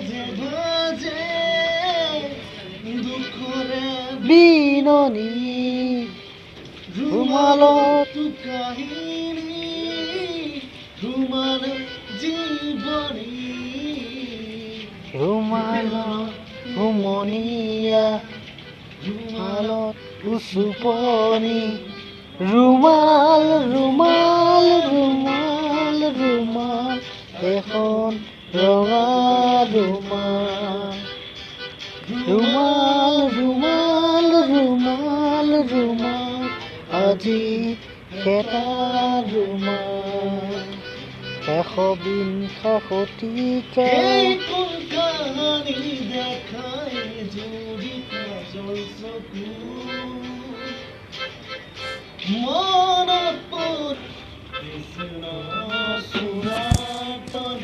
ভাজে ভাজে দুঃখৰে বিননি ৰুমালত কাহিনী ৰুমালে জীৱনী ৰুমালত হুমনিয়া ৰুমালত উচুপনি ৰুমাল ৰুমাল ৰুমাল ৰুমাল এখন ৰঙা ৰুমাল ৰুমাল ৰুমাল ৰুমাল ৰুমাল আজি এটা ৰুমাল 120 শতিকা কোন কাহানী দেখায় যদি কাজল চকু মনত কৃষ্ণ সুৰাতন